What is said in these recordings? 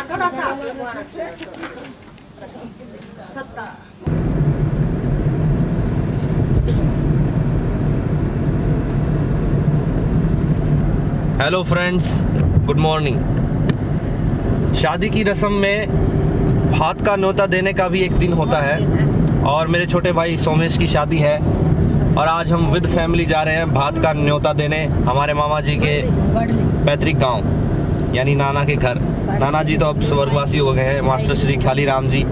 Hello friends, good morning. शादी की रस्म में भात का न्योता देने का भी एक दिन होता है और मेरे छोटे भाई सोमेश की शादी है और आज हम विद फैमिली जा रहे हैं भात का न्योता देने हमारे मामा जी के पैतृक गांव यानी नाना के घर। नाना जी तो अब स्वर्गवासी हो गए हैं, मास्टर श्री ख्याली राम जी,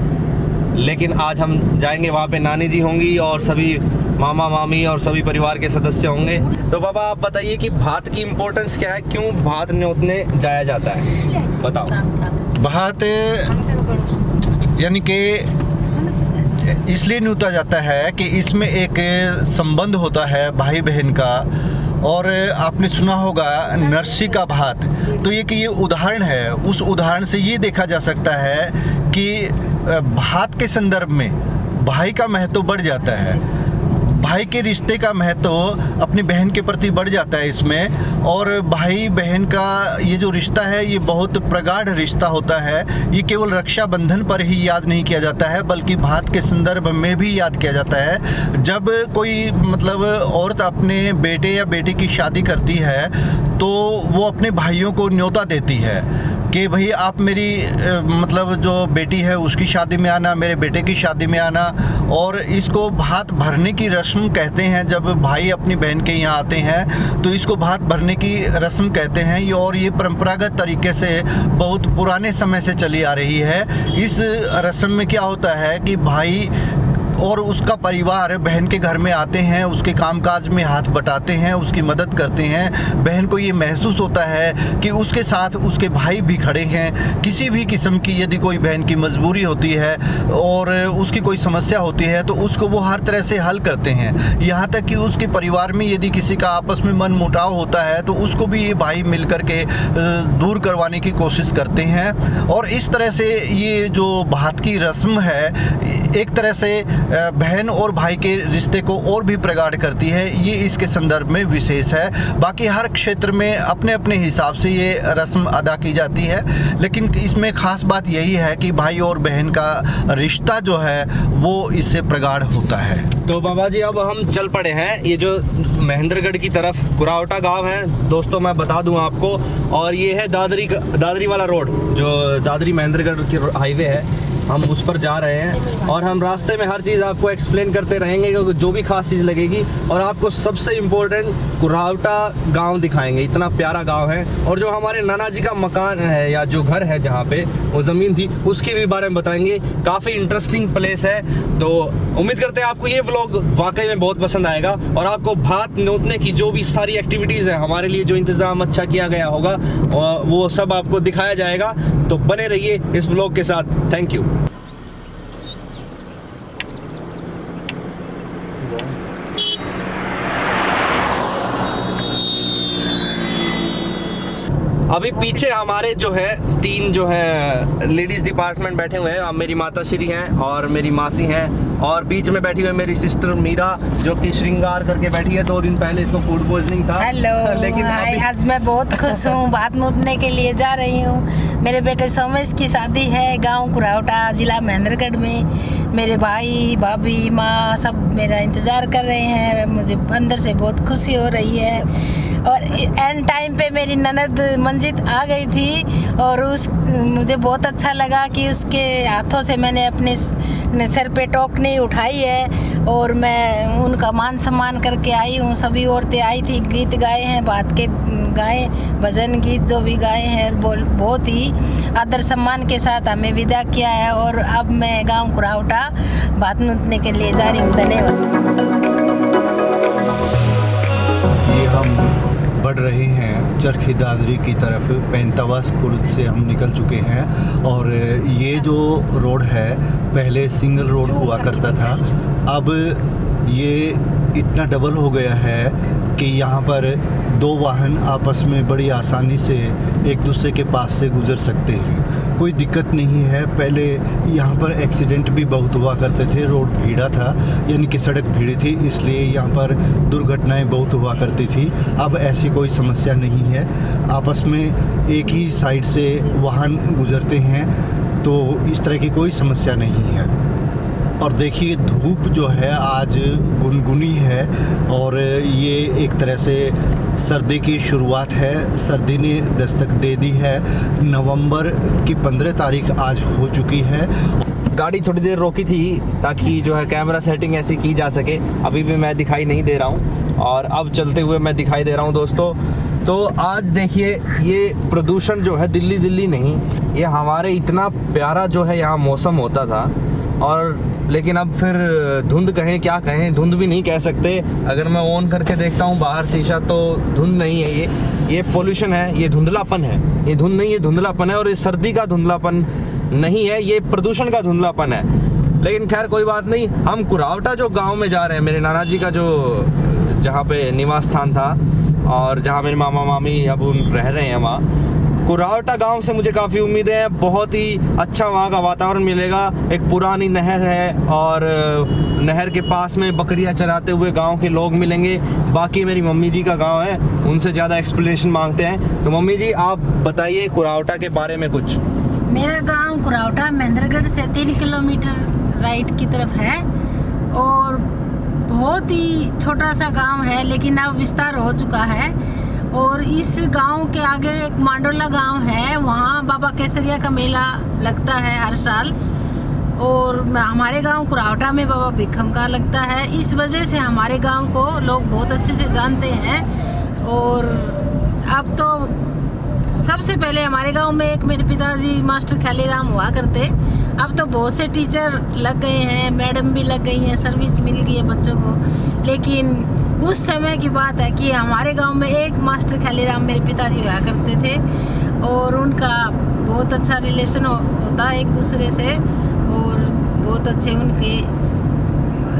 लेकिन आज हम जाएंगे वहाँ पे। नानी जी होंगी और सभी मामा मामी और सभी परिवार के सदस्य होंगे। तो बाबा आप बताइए कि भात की इम्पोर्टेंस क्या है, क्यों भात न्योतने जाया जाता है, बताओ। भात यानी कि इसलिए न्योता जाता है कि इसमें एक संबंध होता है भाई बहन का, और आपने सुना होगा नरसी का भात। तो ये उदाहरण है, उस उदाहरण से ये देखा जा सकता है कि भात के संदर्भ में भाई का महत्व बढ़ जाता है, भाई के रिश्ते का महत्व अपनी बहन के प्रति बढ़ जाता है इसमें। और भाई बहन का ये जो रिश्ता है ये बहुत प्रगाढ़ रिश्ता होता है। ये केवल रक्षाबंधन पर ही याद नहीं किया जाता है बल्कि भात के संदर्भ में भी याद किया जाता है। जब कोई मतलब औरत अपने बेटे या बेटी की शादी करती है तो वो अपने भाइयों को न्योता देती है कि भाई आप मेरी मतलब जो बेटी है उसकी शादी में आना, मेरे बेटे की शादी में आना। और इसको भात भरने की रस्म कहते हैं। जब भाई अपनी बहन के यहाँ आते हैं तो इसको भात भरने की रस्म कहते हैं। और ये परंपरागत तरीके से बहुत पुराने समय से चली आ रही है। इस रस्म में क्या होता है कि भाई और उसका परिवार बहन के घर में आते हैं, उसके कामकाज में हाथ बटाते हैं, उसकी मदद करते हैं। बहन को ये महसूस होता है कि उसके साथ उसके भाई भी खड़े हैं। किसी भी किस्म की यदि कोई बहन की मजबूरी होती है और उसकी कोई समस्या होती है तो उसको वो हर तरह से हल करते हैं। यहाँ तक कि उसके परिवार में यदि किसी का आपस में मन मुटाव होता है तो उसको भी ये भाई मिल कर के दूर करवाने की कोशिश करते हैं। और इस तरह से ये जो भात की रस्म है एक तरह से बहन और भाई के रिश्ते को और भी प्रगाढ़ करती है। ये इसके संदर्भ में विशेष है। बाकी हर क्षेत्र में अपने अपने हिसाब से ये रस्म अदा की जाती है, लेकिन इसमें ख़ास बात यही है कि भाई और बहन का रिश्ता जो है वो इससे प्रगाढ़ होता है। तो बाबा जी अब हम चल पड़े हैं ये जो महेंद्रगढ़ की तरफ कुरावटा गांव है दोस्तों, मैं बता दूं आपको। और ये है दादरी वाला रोड, जो दादरी महेंद्रगढ़ की हाईवे है, हम उस पर जा रहे हैं। और हम रास्ते में हर चीज़ आपको एक्सप्लेन करते रहेंगे क्योंकि जो भी खास चीज़ लगेगी। और आपको सबसे इम्पोर्टेंट कुरावटा गांव दिखाएंगे, इतना प्यारा गांव है। और जो हमारे नाना जी का मकान है या जो घर है जहाँ पे वो ज़मीन थी उसके भी बारे में बताएंगे। काफ़ी इंटरेस्टिंग प्लेस है। तो उम्मीद करते हैं आपको ये व्लॉग वाकई में बहुत पसंद आएगा और आपको भात न्योतने की जो भी सारी एक्टिविटीज़ हैं, हमारे लिए जो इंतज़ाम अच्छा किया गया होगा वो सब आपको दिखाया जाएगा। तो बने रहिए इस व्लॉग के साथ। Thank you. अभी पीछे हमारे जो है 3 जो है लेडीज़ डिपार्टमेंट बैठे हुए हैं। मेरी माता श्री हैं और मेरी मासी हैं और बीच में बैठी हुई है मेरी सिस्टर मीरा जो कि श्रृंगार करके बैठी है। 2 दिन पहले इसको फूड पॉइजनिंग था। हेलो, लेकिन आज मैं बहुत खुश हूँ, भात नोतने के लिए जा रही हूँ। मेरे बेटे सोमेश की शादी है गांव कुरावटा, जिला महेंद्रगढ़ में। मेरे भाई भाभी माँ सब मेरा इंतज़ार कर रहे हैं। मुझे अंदर से बहुत खुशी हो रही है। और एंड टाइम पे मेरी ननद मंजित आ गई थी और मुझे बहुत अच्छा लगा कि उसके हाथों से मैंने अपने सिर पे टोकनी उठाई है और मैं उनका मान सम्मान करके आई हूँ। सभी औरतें आई थी, गीत गाए हैं, भात के गाए, भजन गीत जो भी गाए हैं बहुत ही आदर सम्मान के साथ हमें विदा किया है। और अब मैं गांव कुरावटा भात नोतने के लिए जा रही हूँ। धन्यवाद। ये हम बढ़ रहे हैं चरखी दादरी की तरफ। पैंतावास खुर्द से हम निकल चुके हैं और ये जो रोड है पहले सिंगल रोड हुआ करता था, अब ये इतना डबल हो गया है कि यहाँ पर 2 वाहन आपस में बड़ी आसानी से एक दूसरे के पास से गुजर सकते हैं। कोई दिक्कत नहीं है। पहले यहाँ पर एक्सीडेंट भी बहुत हुआ करते थे, रोड भीड़ा था, यानी कि सड़क भीड़ी थी, इसलिए यहाँ पर दुर्घटनाएं बहुत हुआ करती थी। अब ऐसी कोई समस्या नहीं है, आपस में एक ही साइड से वाहन गुजरते हैं, तो इस तरह की कोई समस्या नहीं है। और देखिए धूप जो है आज गुनगुनी है और ये एक तरह से सर्दी की शुरुआत है। सर्दी ने दस्तक दे दी है। नवंबर की 15 तारीख आज हो चुकी है। गाड़ी थोड़ी देर रोकी थी ताकि जो है कैमरा सेटिंग ऐसी की जा सके। अभी भी मैं दिखाई नहीं दे रहा हूँ और अब चलते हुए मैं दिखाई दे रहा हूँ दोस्तों। तो आज देखिए ये प्रदूषण जो है दिल्ली नहीं, ये हमारे इतना प्यारा जो है यहाँ मौसम होता था, और लेकिन अब फिर धुंध कहें क्या कहें, धुंध भी नहीं कह सकते। अगर मैं ऑन करके देखता हूँ बाहर शीशा तो धुंध नहीं है, ये पोल्यूशन है, ये धुंधलापन है, ये धुंध नहीं, ये धुंधलापन है। और ये सर्दी का धुंधलापन नहीं है, ये प्रदूषण का धुंधलापन है। लेकिन खैर कोई बात नहीं। हम कुरावटा जो गांव में जा रहे हैं, मेरे नाना जी का जो जहाँ पे निवास स्थान था और जहाँ मेरे मामा मामी अब रह रहे हैं, वहाँ कुरावटा गांव से मुझे काफ़ी उम्मीदें हैं। बहुत ही अच्छा वहाँ का वातावरण मिलेगा। एक पुरानी नहर है और नहर के पास में बकरियां चराते हुए गांव के लोग मिलेंगे। बाकी मेरी मम्मी जी का गांव है, उनसे ज़्यादा एक्सप्लेनेशन मांगते हैं। तो मम्मी जी आप बताइए कुरावटा के बारे में कुछ। मेरा गांव कुरावटा महेंद्रगढ़ से 3 किलोमीटर राइट की तरफ है और बहुत ही छोटा सा गांव है, लेकिन अब विस्तार हो चुका है। और इस गांव के आगे एक मांडोला गांव है, वहाँ बाबा केसरिया का मेला लगता है हर साल। और हमारे गांव कुरावटा में बाबा भिखम का लगता है। इस वजह से हमारे गांव को लोग बहुत अच्छे से जानते हैं। और अब तो सबसे पहले हमारे गांव में एक मेरे पिताजी मास्टर ख्यालीराम हुआ करते। अब तो बहुत से टीचर लग गए हैं, मैडम भी लग गई हैं, सर्विस मिल गई है बच्चों को। लेकिन उस समय की बात है कि हमारे गांव में एक मास्टर ख्यालीराम मेरे पिताजी हुआ करते थे और उनका बहुत अच्छा रिलेशन होता एक दूसरे से और बहुत अच्छे उनके।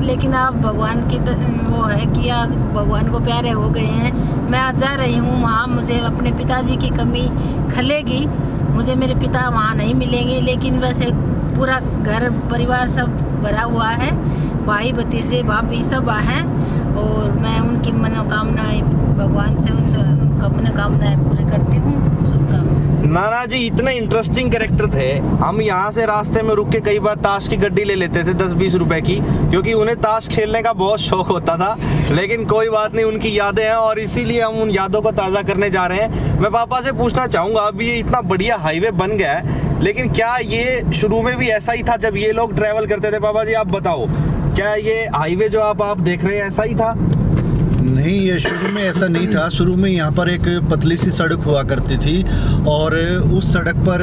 लेकिन अब भगवान की वो है कि आज भगवान को प्यारे हो गए हैं। मैं आज जा रही हूँ वहाँ, मुझे अपने पिताजी की कमी खलेगी, मुझे मेरे पिता वहाँ नहीं मिलेंगे। लेकिन वैसे पूरा घर परिवार सब भरा हुआ है, भाई भतीजे भाभी सब हैं और मैं उनकी मनोकामनाएं भगवान से उनका मनोकामनाएं पूरी करती हूँ। शुभकामनाएं। नाना जी इतने इंटरेस्टिंग कैरेक्टर थे। हम यहाँ से रास्ते में रुक के कई बार ताश की गड्डी ले लेते थे 10-20 रुपए की, क्योंकि उन्हें ताश खेलने का बहुत शौक होता था। लेकिन कोई बात नहीं, उनकी यादें हैं और इसीलिए हम उन यादों को ताज़ा करने जा रहे हैं। मैं पापा से पूछना चाहूँगा, अभी ये इतना बढ़िया हाईवे बन गया है, लेकिन क्या ये शुरू में भी ऐसा ही था जब ये लोग ट्रैवल करते थे? पापा जी आप बताओ, क्या ये हाईवे जो आप देख रहे हैं ऐसा ही था? नहीं, ये शुरू में ऐसा नहीं था। शुरू में यहाँ पर एक पतली सी सड़क हुआ करती थी और उस सड़क पर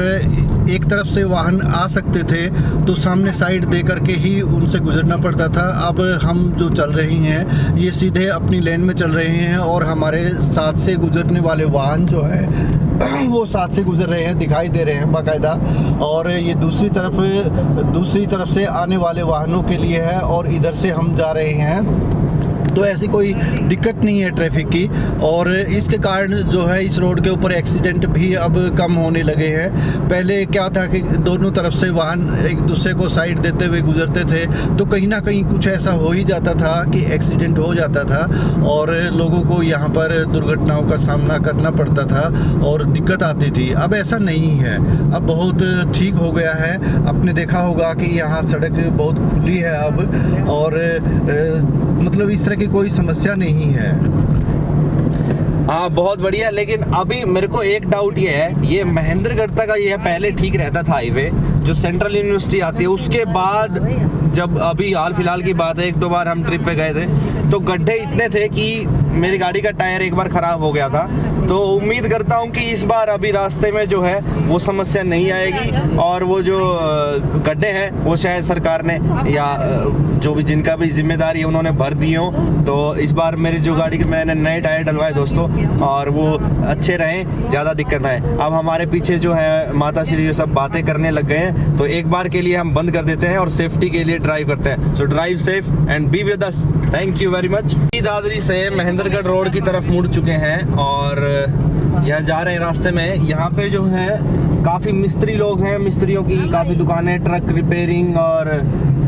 एक तरफ से वाहन आ सकते थे तो सामने साइड दे करके ही उनसे गुजरना पड़ता था। अब हम जो चल रहे हैं ये सीधे अपनी लेन में चल रहे हैं और हमारे साथ से गुजरने वाले वाहन जो है वो साथ से गुजर रहे हैं, दिखाई दे रहे हैं बाकायदा। और ये दूसरी तरफ से आने वाले वाहनों के लिए है और इधर से हम जा रहे हैं, तो ऐसी कोई दिक्कत नहीं है ट्रैफिक की। और इसके कारण जो है इस रोड के ऊपर एक्सीडेंट भी अब कम होने लगे हैं। पहले क्या था कि दोनों तरफ से वाहन एक दूसरे को साइड देते हुए गुजरते थे, तो कहीं ना कहीं कुछ ऐसा हो ही जाता था कि एक्सीडेंट हो जाता था और लोगों को यहाँ पर दुर्घटनाओं का सामना करना पड़ता था और दिक्कत आती थी। अब ऐसा नहीं है, अब बहुत ठीक हो गया है। आपने देखा होगा कि यहाँ सड़क बहुत खुली है अब, और मतलब इस तरह की कोई समस्या नहीं है। हाँ बहुत बढ़िया। लेकिन अभी मेरे को एक डाउट ये है, ये महेंद्रगढ़ तक का ये पहले ठीक रहता था हाईवे, जो सेंट्रल यूनिवर्सिटी आती है उसके बाद जब अभी हाल फिलहाल की बात है 1-2 बार हम ट्रिप पे गए थे तो गड्ढे इतने थे कि मेरी गाड़ी का टायर एक बार ख़राब हो गया था। तो उम्मीद करता हूँ कि इस बार अभी रास्ते में जो है वो समस्या नहीं आएगी और वो जो गड्ढे हैं वो शायद सरकार ने या जो भी जिनका भी जिम्मेदारी है उन्होंने भर दिए हो। तो इस बार मेरी जो गाड़ी के मैंने नए टायर डलवाए दोस्तों और वो अच्छे रहें, ज़्यादा दिक्कत आए। अब हमारे पीछे जो है माता श्री ये सब बातें करने लग गए हैं, तो एक बार के लिए हम बंद कर देते हैं और सेफ्टी के लिए ड्राइव करते हैं। So drive safe and be with us. Thank you very much. Dadri से महेंद्रगढ़ रोड की तरफ मुड़ चुके हैं और यहाँ जा रहे हैं रास्ते में। यहाँ पे जो है काफ़ी मिस्त्री लोग हैं, मिस्त्रियों की काफ़ी दुकानें, ट्रक रिपेयरिंग और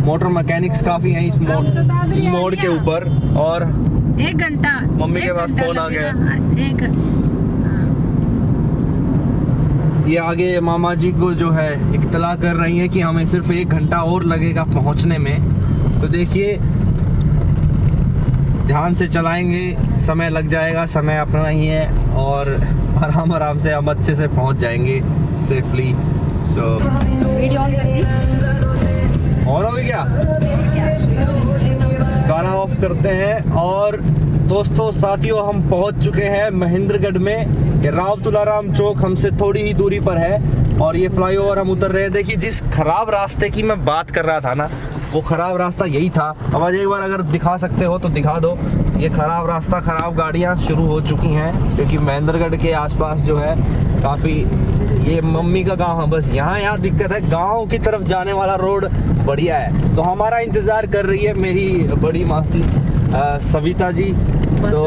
मोटर मैकेनिक्स काफ़ी हैं इस मोड़ के ऊपर। और 1 घंटा मम्मी के पास फोन आ गया। ये आगे मामा जी को जो है इत्तला कर रही है कि हमें सिर्फ 1 घंटा और लगेगा पहुंचने में। तो देखिए ध्यान से चलाएंगे, समय लग जाएगा, समय अपना ही है और आराम से हम अच्छे से पहुंच जाएंगे सेफली। सो ऑन हो गई क्या? गाना ऑफ करते हैं। और दोस्तों साथियों, हम पहुंच चुके हैं महेंद्रगढ़ में। ये राव तुलाराम चौक हमसे थोड़ी ही दूरी पर है और ये फ्लाईओवर हम उतर रहे हैं। देखिए जिस खराब रास्ते की मैं बात कर रहा था ना, वो ख़राब रास्ता यही था। अब आज एक बार अगर दिखा सकते हो तो दिखा दो। ये ख़राब रास्ता, ख़राब गाड़ियाँ शुरू हो चुकी हैं क्योंकि महेंद्रगढ़ के आसपास जो है काफ़ी, ये मम्मी का गांव है, बस यहाँ दिक्कत है। गांव की तरफ जाने वाला रोड बढ़िया है। तो हमारा इंतज़ार कर रही है मेरी बड़ी मासी सविता जी। तो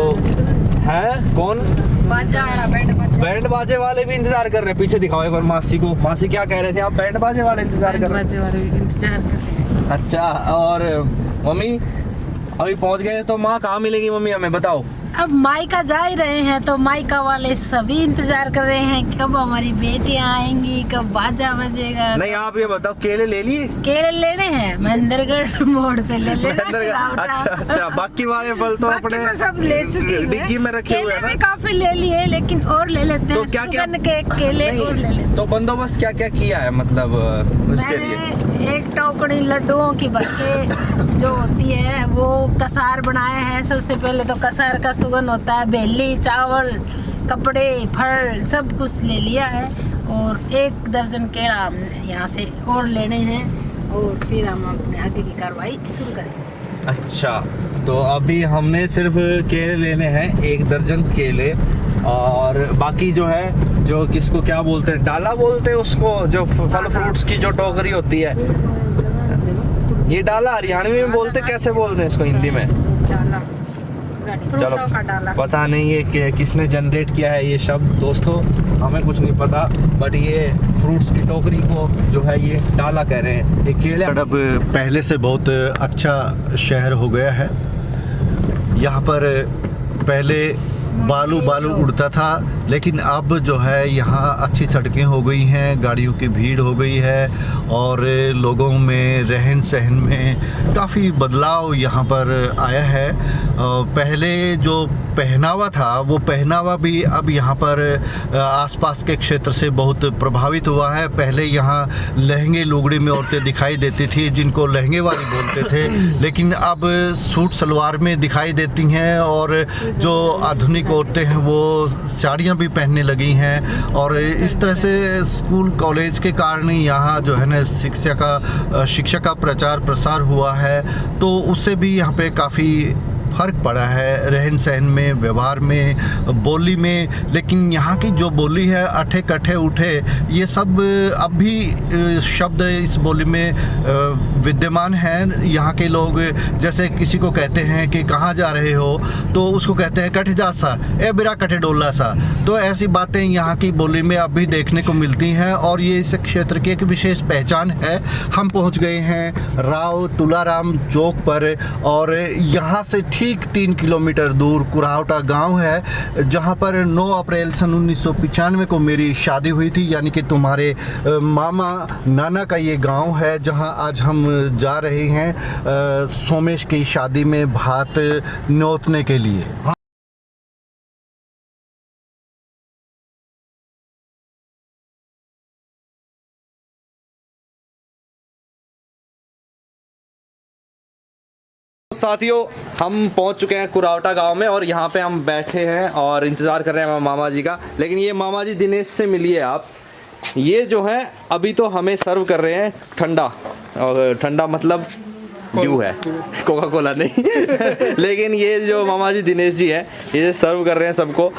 हैं कौन? बैंड बाजे वाले भी इंतज़ार कर रहे हैं। पीछे दिखाओ एक बार मासी को। मासी क्या कह रहे थे आप? बैंड बाजे वाले इंतज़ार कर रहे हैं। अच्छा, और मम्मी अभी पहुंच गए तो माँ कहाँ मिलेगी मम्मी हमें बताओ? अब मायका जा ही रहे हैं तो मायका वाले सभी इंतजार कर रहे हैं कि कब हमारी बेटियां आएंगी, कब बाजा बजेगा। नहीं आप ये बताओ, केले ले लिए? केले लेने हैं महेंद्रगढ़ मोड़ पे ले लेना। अच्छा, बाकी वाले फल तो अपने सब ले चुकी हूँ, डिग्गी में रखे हुए हैं ना? काफी ले लिए लेकिन और ले लेते हैं। तो क्या क्या के केले और ले लेते। तो बंदोबस्त क्या क्या किया है मतलब उसके लिए? मैंने 1 टोकरी लड्डुओं की भरके जो होती है वो कसार बनाया है। सबसे पहले तो कसार का सुगंध होता है, बेली, चावल, कपड़े, फल सब कुछ ले लिया है और 1 दर्जन केला हमने यहाँ से और लेने हैं और फिर हम अपने आगे की कार्रवाई शुरू करेंगे। अच्छा, तो अभी हमने सिर्फ केले लेने हैं, 1 दर्जन केले। और बाकी जो है, जो किसको क्या बोलते हैं, डाला बोलते हैं उसको, जो फल फ्रूट्स की जो टोकरी होती है, ये डाला हरियाणवी में बोलते, कैसे बोलते हैं इसको हिंदी में? चलो पता नहीं ये किसने जनरेट किया है ये शब्द दोस्तों, हमें कुछ नहीं पता, बट ये फ्रूट्स की टोकरी को जो है ये डाला कह रहे हैं। ये केले अब पहले से बहुत अच्छा शहर हो गया है। यहाँ पर पहले बालू उड़ता था, लेकिन अब जो है यहाँ अच्छी सड़कें हो गई हैं, गाड़ियों की भीड़ हो गई है और लोगों में रहन सहन में काफ़ी बदलाव यहाँ पर आया है। पहले जो पहनावा था वो पहनावा भी अब यहाँ पर आसपास के क्षेत्र से बहुत प्रभावित हुआ है। पहले यहाँ लहंगे लुगड़ी में औरतें दिखाई देती थी जिनको लहंगे वाली बोलते थे, लेकिन अब सूट सलवार में दिखाई देती हैं और जो आधुनिक औरतें हैं वो साड़ियाँ भी पहनने लगी हैं। और इस तरह से स्कूल कॉलेज के कारण यहाँ जो है ना शिक्षा का प्रचार प्रसार हुआ है, तो उससे भी यहाँ पे काफ़ी फ़र्क पड़ा है रहन सहन में, व्यवहार में, बोली में। लेकिन यहाँ की जो बोली है अठे कठे उठे, ये सब अब भी शब्द इस बोली में विद्यमान हैं। यहाँ के लोग जैसे किसी को कहते हैं कि कहाँ जा रहे हो तो उसको कहते हैं कठ जा सा, ए बिरा कठे डोला सा। तो ऐसी बातें यहाँ की बोली में अब भी देखने को मिलती हैं और ये इस क्षेत्र की एक विशेष पहचान है। हम पहुँच गए हैं राव तुलाराम चौक पर और यहाँ से ठीक 3 किलोमीटर दूर कुरावटा गांव है, जहां पर 9 अप्रैल सन 1995 को मेरी शादी हुई थी, यानी कि तुम्हारे मामा नाना का ये गांव है, जहां आज हम जा रहे हैं सोमेश की शादी में भात न्योतने के लिए। साथियों हम पहुंच चुके हैं कुरावटा गांव में और यहाँ पे हम बैठे हैं और इंतज़ार कर रहे हैं मामा जी का। लेकिन ये मामा जी दिनेश से मिलिए आप। ये जो है अभी तो हमें सर्व कर रहे हैं ठंडा, और ठंडा मतलब ड्यू है, कोका कोला नहीं लेकिन ये जो मामा जी दिनेश जी है ये सर्व कर रहे हैं सबको।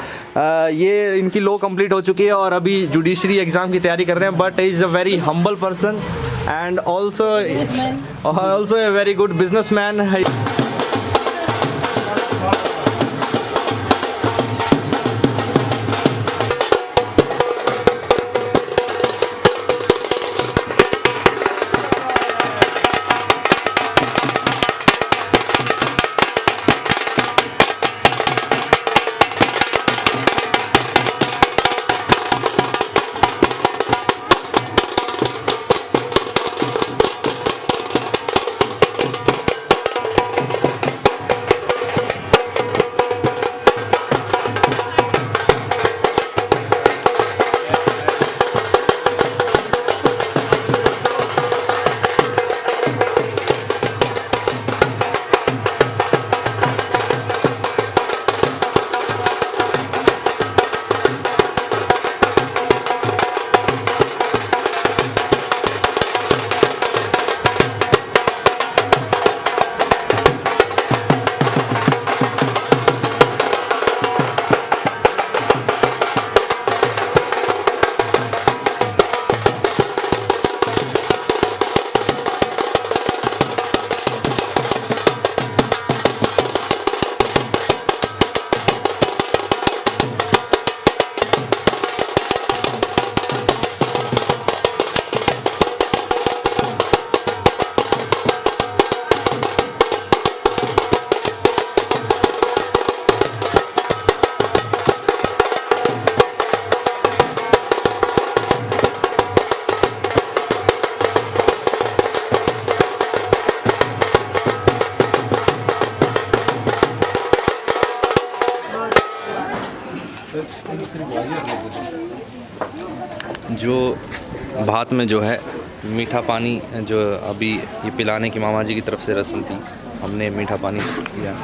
ये इनकी लॉ कंप्लीट हो चुकी है और अभी जुडिशरी एग्ज़ाम की तैयारी कर रहे हैं, but is a very humble person and also a very good businessman है। जो भात में जो है मीठा पानी जो अभी ये पिलाने की मामा जी की तरफ से रस्म थी, हमने मीठा पानी किया।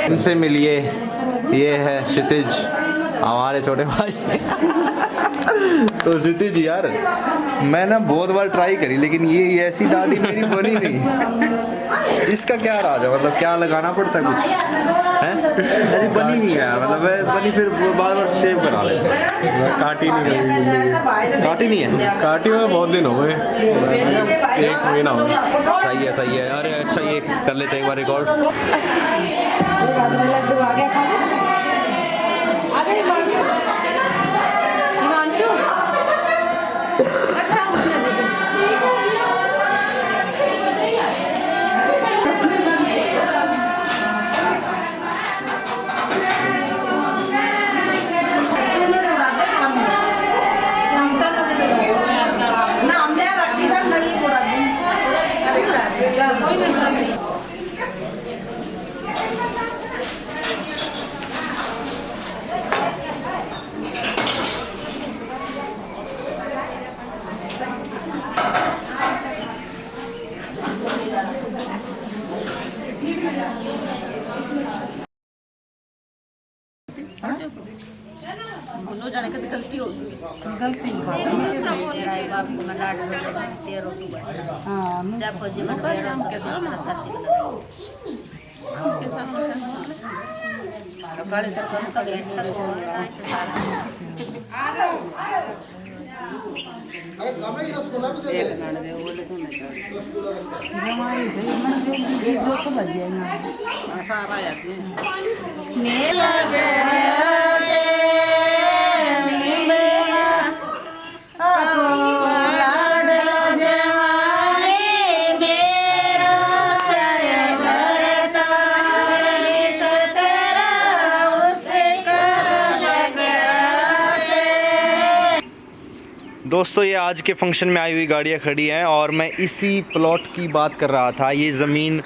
इनसे मिलिए, ये है क्षितिज, हमारे छोटे भाई। तो क्षितिज यार, मैं ना बहुत बार ट्राई करी लेकिन ये ऐसी दाढ़ी मेरी बनी नहीं। इसका क्या राज है, मतलब क्या लगाना पड़ता है कुछ है? ऐसी बनी नहीं है, मतलब बनी फिर बार बार शेप बना ले। काटी नहीं गई, काटी नहीं है? काटी हुए बहुत दिन हो गए, 1 महीना हो गया। सही है सही है। अरे अच्छा, ये कर लेते एक बार रिकॉर्ड। दोस्तों ये आज के फंक्शन में आई हुई गाड़ियाँ खड़ी हैं और मैं इसी प्लॉट की बात कर रहा था। ये ज़मीन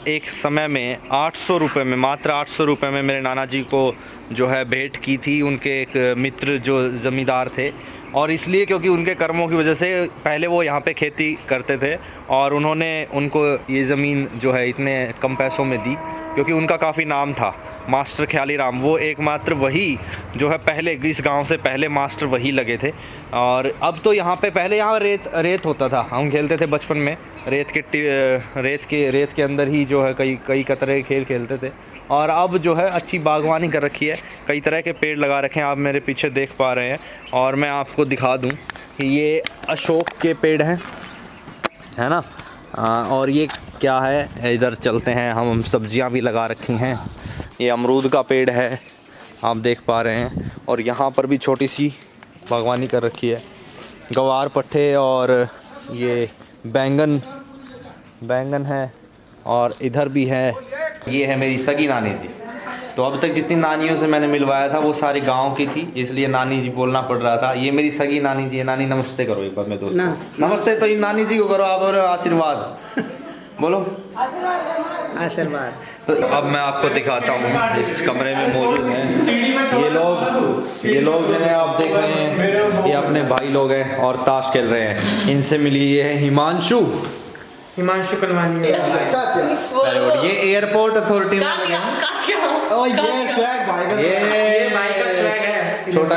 एक समय में 800 रुपये में, मात्र 800 रुपये में मेरे नाना जी को जो है भेंट की थी उनके एक मित्र जो ज़मींदार थे। और इसलिए क्योंकि उनके कर्मों की वजह से पहले वो यहाँ पे खेती करते थे और उन्होंने उनको ये ज़मीन जो है इतने कम पैसों में दी क्योंकि उनका काफ़ी नाम था। मास्टर ख्याली राम, वो एकमात्र वही जो है पहले इस गांव से पहले मास्टर वही लगे थे। और अब तो यहाँ पे पहले यहाँ रेत होता था, हम खेलते थे बचपन में रेत के अंदर ही जो है कई तरह के खेल खेलते थे। और अब जो है अच्छी बागवानी कर रखी है, कई तरह के पेड़ लगा रखे हैं, आप मेरे पीछे देख पा रहे हैं। और मैं आपको दिखा दूँ कि ये अशोक के पेड़ हैं, है ना। और ये क्या है, इधर चलते हैं हम, सब्जियां भी लगा रखी हैं। ये अमरूद का पेड़ है, आप देख पा रहे हैं। और यहाँ पर भी छोटी सी बागवानी कर रखी है, गवार पट्टे और ये बैंगन है। और इधर भी है, ये है मेरी सगी नानी जी। तो अब तक जितनी नानियों से मैंने मिलवाया था वो सारी गांव की थी, इसलिए नानी जी बोलना पड़ रहा था। ये मेरी सगी नानी जी है। नानी नमस्ते करो एक बार मेरे दोस्त। नमस्ते तो इन नानी जी को करो आप, और आशीर्वाद बोलो। आशीर्वाद। तो अब मैं आपको दिखाता हूँ, इस कमरे में मौजूद हैं ये लोग जिन्हें आप देख रहे हैं, ये अपने भाई लोग हैं और ताश खेल रहे हैं। इनसे मिलिए, ये है हिमांशु कलवानी। ये एयरपोर्ट अथॉरिटी में लगे हैं। ये स्वैग भाई का, ये भाई का स्वैग है छोटा।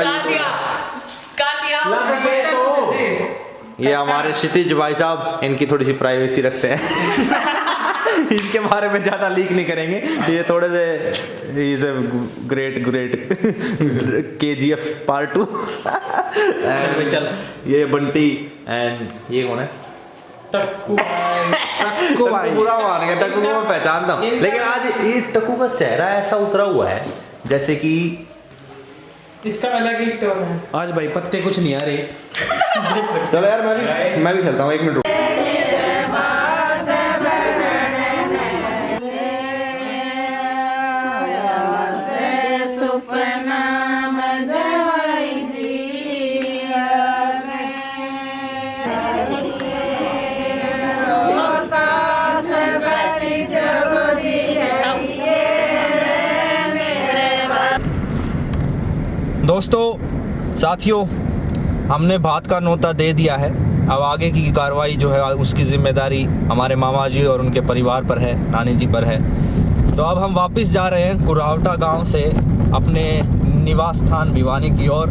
ये हमारे क्षितिज भाई साहब, इनकी थोड़ी सी प्राइवेसी रखते हैं इनके बारे में ज़्यादा लीक नहीं करेंगे। ये थोड़े से इज ग्रेट KGF पार्ट 2। चल ये बंटी एंड ये कौन है, टक्कू भाई। पूरा मान गया, टक्कू को मैं पहचानता हूँ, लेकिन आज ये टक्कू का चेहरा ऐसा उतरा हुआ है जैसे कि इसका अलग ही टोन है। आज भाई पत्ते कुछ नहीं आ रहे। चलो यार मैं भी खेलता हूँ, 1 मिनट। दोस्तों साथियों, हमने बात का नोता दे दिया है। अब आगे की कार्रवाई जो है उसकी जिम्मेदारी हमारे मामा जी और उनके परिवार पर है, नानी जी पर है। तो अब हम वापस जा रहे हैं कुरावटा गांव से अपने निवास स्थान भिवानी की ओर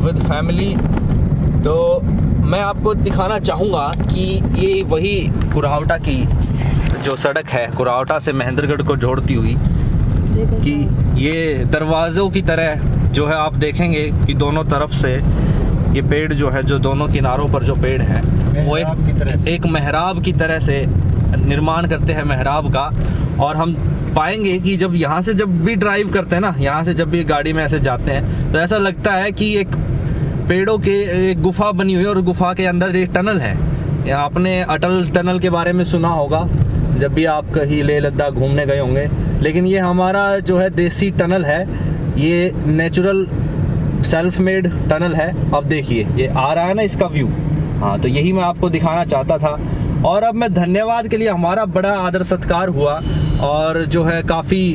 विद फैमिली। तो मैं आपको दिखाना चाहूँगा कि ये वही कुरावटा की जो सड़क है, कुरावटा से महेंद्रगढ़ को जोड़ती हुई, कि ये दरवाज़ों की तरह जो है आप देखेंगे कि दोनों तरफ से ये पेड़ जो है, जो दोनों किनारों पर जो पेड़ हैं वो एक मेहराब की तरह से निर्माण करते हैं, मेहराब का। और हम पाएंगे कि जब यहाँ से जब भी ड्राइव करते हैं ना, यहाँ से जब भी गाड़ी में ऐसे जाते हैं तो ऐसा लगता है कि एक पेड़ों के एक गुफा बनी हुई है और गुफा के अंदर एक टनल है। यहाँ आपने अटल टनल के बारे में सुना होगा जब भी आप कहीं लेह लद्दाख घूमने गए होंगे, लेकिन ये हमारा जो है देसी टनल है, ये नेचुरल सेल्फ मेड टनल है। अब देखिए ये आ रहा है ना इसका व्यू। हाँ, तो यही मैं आपको दिखाना चाहता था। और अब मैं धन्यवाद के लिए, हमारा बड़ा आदर सत्कार हुआ और जो है काफ़ी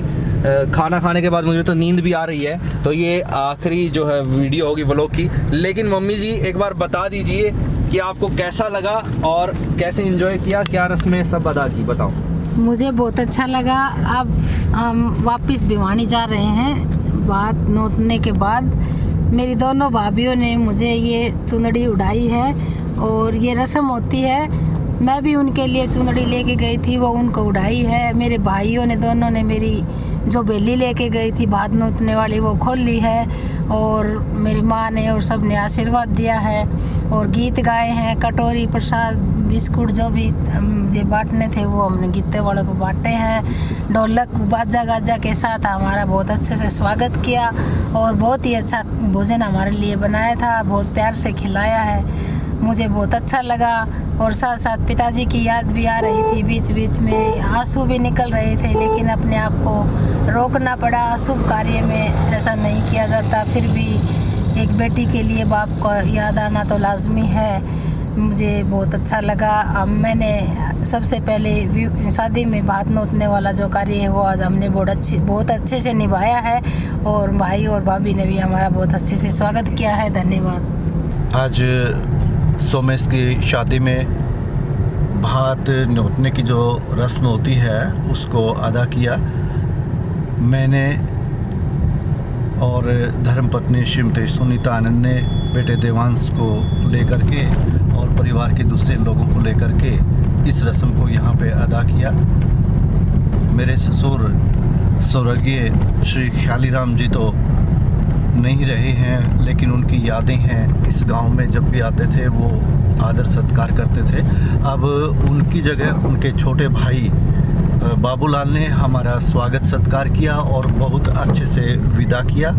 खाना खाने के बाद मुझे तो नींद भी आ रही है। तो ये आखिरी जो है वीडियो होगी व्लॉग की। लेकिन मम्मी जी एक बार बता दीजिए कि आपको कैसा लगा और कैसे एंजॉय किया, क्या रस्में सब अदा की, बताओ। मुझे बहुत अच्छा लगा। अब हम वापस भिवानी जा रहे हैं। बात नोतने के बाद मेरी दोनों भाभीयों ने मुझे ये चुनरी उड़ाई है और ये रस्म होती है। मैं भी उनके लिए चुनरी लेके गई थी, वो उनको उड़ाई है। मेरे भाइयों ने दोनों ने मेरी जो बेली लेके गई थी भात नोतने वाली, वो खोल ली है। और मेरी माँ ने और सब ने आशीर्वाद दिया है और गीत गाए हैं। कटोरी प्रसाद बिस्कुट जो भी जे बांटने थे वो हमने गीते वालों को बांटे हैं। ढोलक बाजा गाजा के साथ हमारा बहुत अच्छे से स्वागत किया और बहुत ही अच्छा भोजन हमारे लिए बनाया था, बहुत प्यार से खिलाया है। मुझे बहुत अच्छा लगा और साथ साथ पिताजी की याद भी आ रही थी, बीच बीच में आंसू भी निकल रहे थे, लेकिन अपने आप को रोकना पड़ा। शुभ कार्य में ऐसा नहीं किया जाता, फिर भी एक बेटी के लिए बाप को याद आना तो लाजमी है। मुझे बहुत अच्छा लगा। अब मैंने सबसे पहले शादी में भात नोतने वाला जो कार्य है वो आज हमने बहुत अच्छे से निभाया है, और भाई और भाभी ने भी हमारा बहुत अच्छे से स्वागत किया है। धन्यवाद। आज सोमेश की शादी में भात नोतने की जो रस्म होती है उसको अदा किया। मैंने और धर्मपत्नी श्रीमती सुनीता आनंद ने बेटे देवांश को लेकर के और परिवार के दूसरे लोगों को लेकर के इस रस्म को यहाँ पे अदा किया। मेरे ससुर स्वर्गीय श्री ख्यालीराम जी तो नहीं रहे हैं, लेकिन उनकी यादें हैं। इस गांव में जब भी आते थे वो आदर सत्कार करते थे। अब उनकी जगह उनके छोटे भाई बाबूलाल ने हमारा स्वागत सत्कार किया और बहुत अच्छे से विदा किया।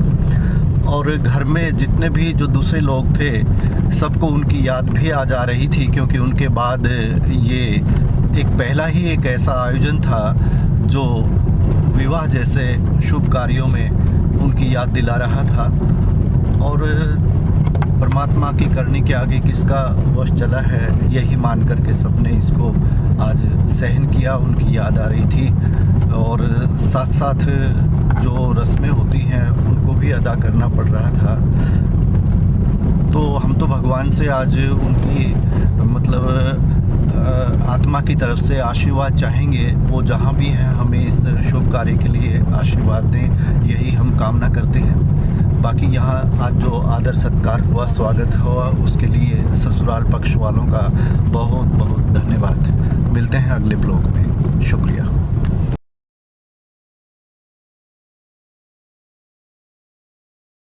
और घर में जितने भी जो दूसरे लोग थे सबको उनकी याद भी आ जा रही थी, क्योंकि उनके बाद ये एक पहला ही एक ऐसा आयोजन था जो विवाह जैसे शुभ कार्यों में उनकी याद दिला रहा था। और परमात्मा की करनी के आगे किसका वश चला है, यही मान करके सबने इसको आज सहन किया। उनकी याद आ रही थी और साथ साथ जो रस्में होती हैं उनको भी अदा करना पड़ रहा था। तो हम तो भगवान से आज उनकी मतलब आत्मा की तरफ से आशीर्वाद चाहेंगे। वो जहाँ भी हैं हमें इस शुभ कार्य के लिए आशीर्वाद दें, यही हम कामना करते हैं। बाकी यहाँ आज जो आदर सत्कार हुआ, स्वागत हुआ, उसके लिए ससुराल पक्ष वालों का बहुत बहुत धन्यवाद। मिलते हैं अगले ब्लॉग में। शुक्रिया।